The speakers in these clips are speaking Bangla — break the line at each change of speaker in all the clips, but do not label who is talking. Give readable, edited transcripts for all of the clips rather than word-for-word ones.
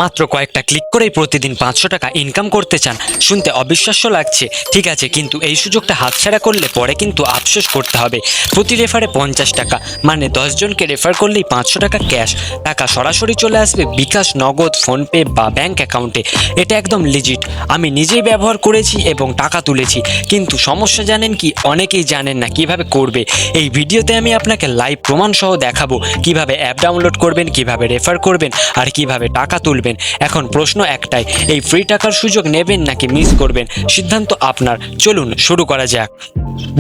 মাত্র কয়েকটা ক্লিক করেই প্রতিদিন 500 টাকা ইনকাম করতে চান? শুনতে অবিশ্বাস্য লাগছে, ঠিক আছে, কিন্তু এই সুযোগটা হাতছাড়া করলে পরে কিন্তু আফসোস করতে হবে। প্রতি রেফারে 50 টাকা, মানে 10 জনকে রেফার করলেই 500 টাকা ক্যাশ টাকা সরাসরি চলে আসবে বিকাশ, নগদ, ফোনপে বা ব্যাংক অ্যাকাউন্টে। এটা একদম লিজিট, আমি নিজেই ব্যবহার করেছি এবং টাকা তুলেছি। কিন্তু সমস্যা জানেন কি, অনেকেই জানেন না কিভাবে করবে। এই ভিডিওতে আমি আপনাকে লাইভ প্রমাণ সহ দেখাবো কিভাবে অ্যাপ ডাউনলোড করবেন, কিভাবে রেফার করবেন আর কিভাবে টাকা তুলবেন। এখন প্রশ্ন একটাই, এই ফ্রি টাকার সুযোগ নেবেন নাকি মিস করবেন? সিদ্ধান্ত আপনার। চলুন শুরু করা যাক।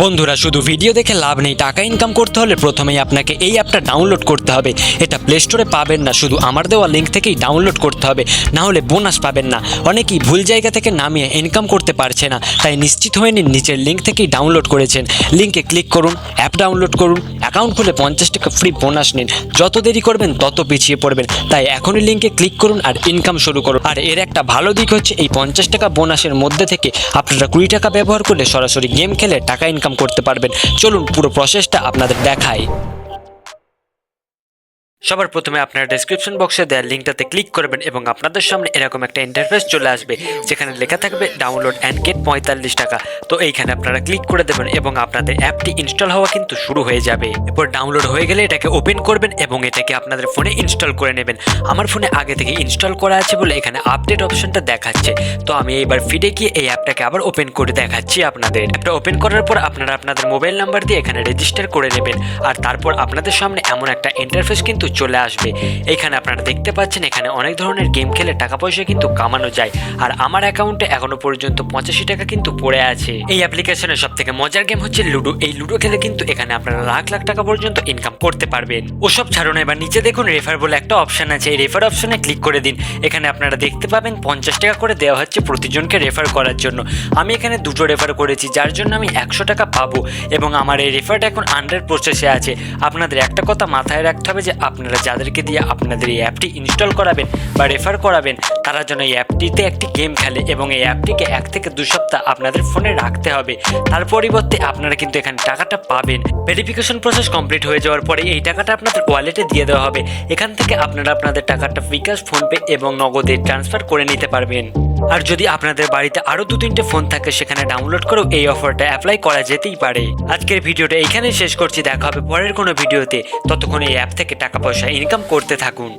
বন্ধুরা, শুধু ভিডিও দেখে লাভ নেই। টাকা ইনকাম করতে হলে প্রথমেই আপনাকে এই অ্যাপটা ডাউনলোড করতে হবে। এটা প্লে স্টোরে পাবেন না, শুধু আমার দেওয়া লিঙ্ক থেকেই ডাউনলোড করতে হবে, না হলে বোনাস পাবেন না। অনেকেই ভুল জায়গা থেকে নামিয়ে ইনকাম করতে পারছে না, তাই নিশ্চিত হয়ে নিন নিচের লিঙ্ক থেকেই ডাউনলোড করেছেন। লিঙ্কে ক্লিক করুন, অ্যাপ ডাউনলোড করুন, অ্যাকাউন্ট খুলে 50 টাকা ফ্রি বোনাস নিন। যত দেরি করবেন তত পিছিয়ে পড়বেন, তাই এখনই লিঙ্কে ক্লিক করুন আর ইনকাম শুরু করুন। আর এর একটা ভালো দিক হচ্ছে, এই 50 টাকা বোনাসের মধ্যে থেকে আপনারা 20 টাকা ব্যবহার করলে সরাসরি গেম খেলে টাকা ইনকাম করতে পারবেন। চলুন পুরো প্রসেসটা আপনাদের দেখাই। সবার প্রথমে আপনারা ডেসক্রিপশন বক্সে দেওয়া লিঙ্কটাতে ক্লিক করবেন এবং আপনাদের সামনে এরকম একটা ইন্টারফেস চলে আসবে, যেখানে লেখা থাকবে ডাউনলোড অ্যান্ড গেট 45 টাকা। তো এইখানে আপনারা ক্লিক করে দেবেন এবং আপনাদের অ্যাপটি ইনস্টল হওয়া কিন্তু শুরু হয়ে যাবে। এরপর ডাউনলোড হয়ে গেলে এটাকে ওপেন করবেন এবং এটাকে আপনাদের ফোনে ইনস্টল করে নেবেন। আমার ফোনে আগে থেকে ইনস্টল করা আছে বলে এখানে আপডেট অপশনটা দেখাচ্ছে। তো আমি এইবার ফিরে গিয়ে এই অ্যাপটাকে আবার ওপেন করে দেখাচ্ছি আপনাদের। অ্যাপটা ওপেন করার পর আপনারা আপনাদের মোবাইল নাম্বার দিয়ে এখানে রেজিস্টার করে নেবেন, আর তারপর আপনাদের সামনে এমন একটা ইন্টারফেস কিন্তু চলে আসবে। এখানে আপনারা দেখতে পাচ্ছেন এখানে অনেক ধরনের গেম খেলে টাকা পয়সা কিন্তু কামানো যায়, আর আমার অ্যাকাউন্টে এখনো পর্যন্ত 85 টাকা কিন্তু পড়ে আছে। এই অ্যাপ্লিকেশনের সব থেকে মজার গেম হচ্ছে লুডো। এই লুডো খেলে কিন্তু এখানে আপনারা লাখ লাখ টাকা পর্যন্ত ইনকাম করতে পারবেন। ওসব ছাড়ুন, এবার নিচে দেখুন রেফার বলে একটা অপশন আছে। এই রেফার অপশনে ক্লিক করে দিন। এখানে আপনারা দেখতে পাবেন 50 টাকা করে দেওয়া হচ্ছে প্রতিজনকে রেফার করার জন্য। আমি এখানে দুটো রেফার করেছি, যার জন্য আমি 100 টাকা পাবো এবং আমার এই রেফারটা এখন আন্ডার প্রসেসে আছে। আপনাদের একটা কথা মাথায় রাখতে হবে যে আপনারা যাদেরকে দিয়ে আপনাদের এই অ্যাপটি ইনস্টল করাবেন বা রেফার করাবেন, তারা যেন এই অ্যাপটিতে একটি গেম খেলে এবং এই অ্যাপটিকে 1 থেকে 2 সপ্তাহ আপনাদের ফোনে রাখতে হবে। তার পরিবর্তে আপনারা কিন্তু এখানে টাকাটা পাবেন। ভেরিফিকেশন প্রসেস কমপ্লিট হয়ে যাওয়ার পরে এই টাকাটা আপনাদের ওয়ালেটে দিয়ে দেওয়া হবে। এখান থেকে আপনারা আপনাদের টাকাটা বিকাশ, ফোনপে এবং নগদে ট্রান্সফার করে নিতে পারবেন। আর যদি আপনাদের বাড়িতে আরো 2-3টে ফোন থাকে, সেখানে ডাউনলোড করেও এই অফারটা অ্যাপ্লাই করা যেতেই পারে। আজকের ভিডিওটা এখানেই শেষ করছি, দেখা হবে পরের কোনো ভিডিওতে। ততক্ষণ এই অ্যাপ থেকে টাকা পয়সা ইনকাম করতে থাকুন।